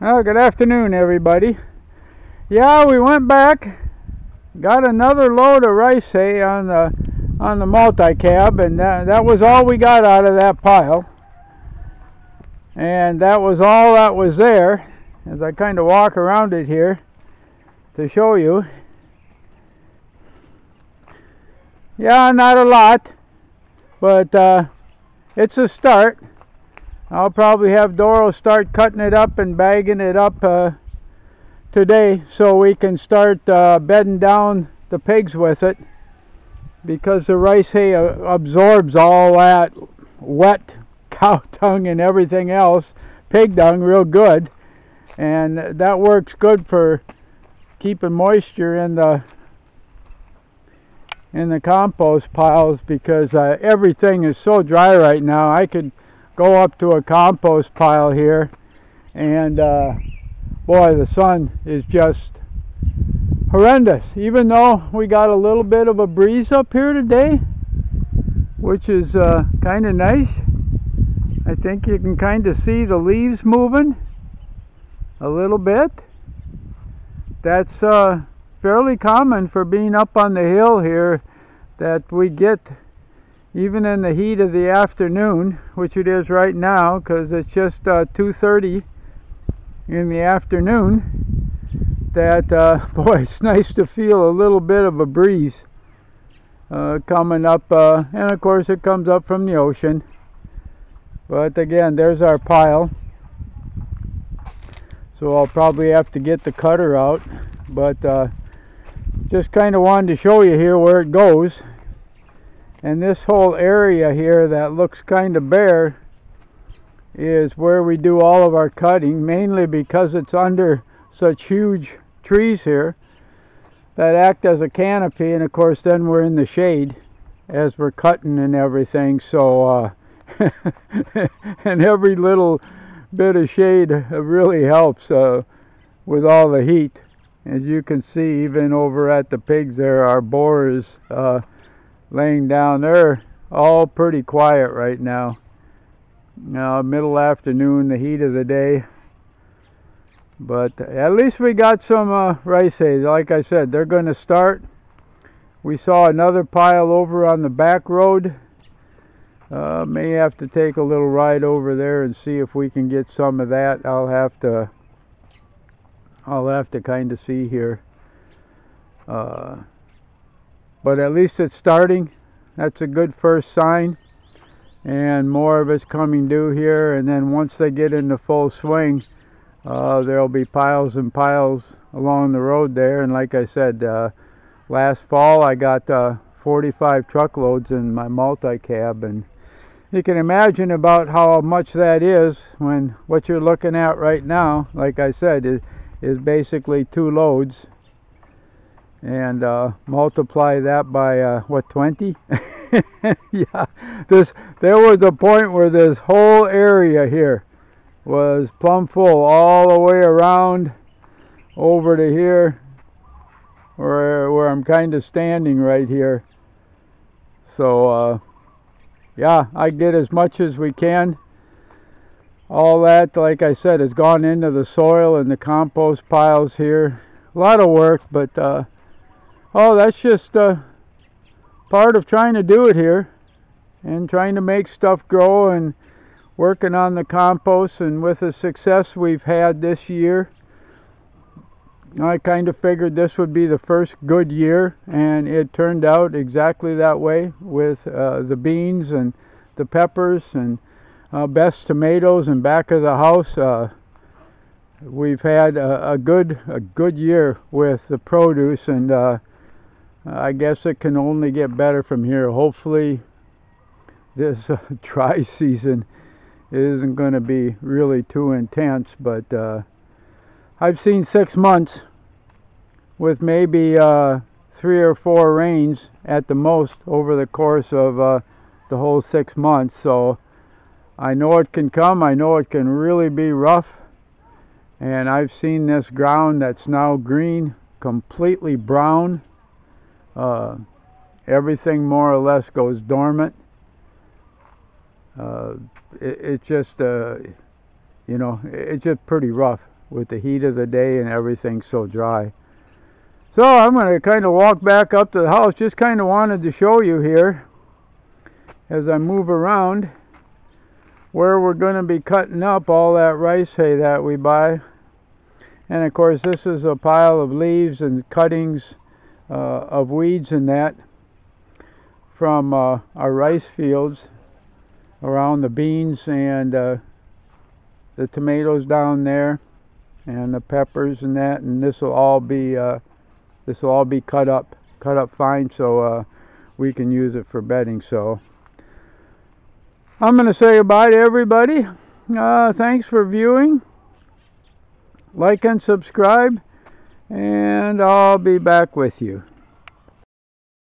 Well, good afternoon, everybody. Yeah, we went back, got another load of rice hay on the multi-cab, and that was all we got out of that pile. And that was all that was there. As I kind of walk around it here to show you. Yeah, not a lot, but it's a start. I'll probably have Doro start cutting it up and bagging it up today, so we can start bedding down the pigs with it, because the rice hay absorbs all that wet cow dung and everything else, pig dung, real good, and that works good for keeping moisture in the compost piles, because everything is so dry right now. I could go up to a compost pile here, and boy, the sun is just horrendous. Even though we got a little bit of a breeze up here today, which is kind of nice. I think you can kind of see the leaves moving a little bit. That's fairly common for being up on the hill here, that we get even in the heat of the afternoon, which it is right now because it's just 2:30 in the afternoon, that boy, it's nice to feel a little bit of a breeze coming up, and of course it comes up from the ocean. But again, there's our pile, so I'll probably have to get the cutter out, but just kind of wanted to show you here where it goes. And this whole area here that looks kind of bare is where we do all of our cutting, mainly because it's under such huge trees here that act as a canopy, and of course then we're in the shade as we're cutting and everything. So and every little bit of shade really helps with all the heat. As you can see, even over at the pigs there, our boar is laying down. They're all pretty quiet right now. Middle afternoon, the heat of the day. But at least we got some rice hay. Like I said, they're going to start. We saw another pile over on the back road. May have to take a little ride over there and see if we can get some of that. I'll have to kind of see here. But at least it's starting. That's a good first sign, and more of it's coming due here. And then once they get into full swing, there'll be piles and piles along the road there. And like I said, last fall I got 45 truckloads in my multi-cab, and you can imagine about how much that is when what you're looking at right now, like I said, is basically 2 loads. And multiply that by what, 20? Yeah, there was a point where this whole area here was plumb full all the way around over to here, where I'm kind of standing right here. So yeah, I get as much as we can. All that, like I said, has gone into the soil and the compost piles here. A lot of work, but oh, that's just part of trying to do it here and trying to make stuff grow and working on the compost. And with the success we've had this year, I kind of figured this would be the first good year, and it turned out exactly that way with the beans and the peppers and Beth's tomatoes and back of the house. We've had a good year with the produce, and I guess it can only get better from here. Hopefully this dry season isn't going to be really too intense, but I've seen 6 months with maybe 3 or 4 rains at the most over the course of the whole 6 months. So I know it can come. I know it can really be rough, and I've seen this ground that's now green completely brown. Everything more or less goes dormant. It's just you know, it's just pretty rough with the heat of the day and everything so dry. So I'm going to kind of walk back up to the house. Just kind of wanted to show you here as I move around where we're going to be cutting up all that rice hay that we buy. And of course this is a pile of leaves and cuttings of weeds and that from our rice fields around the beans and the tomatoes down there and the peppers and that, and this will all be cut up fine so we can use it for bedding. So I'm going to say goodbye to everybody. Thanks for viewing. Like and subscribe, and I'll be back with you.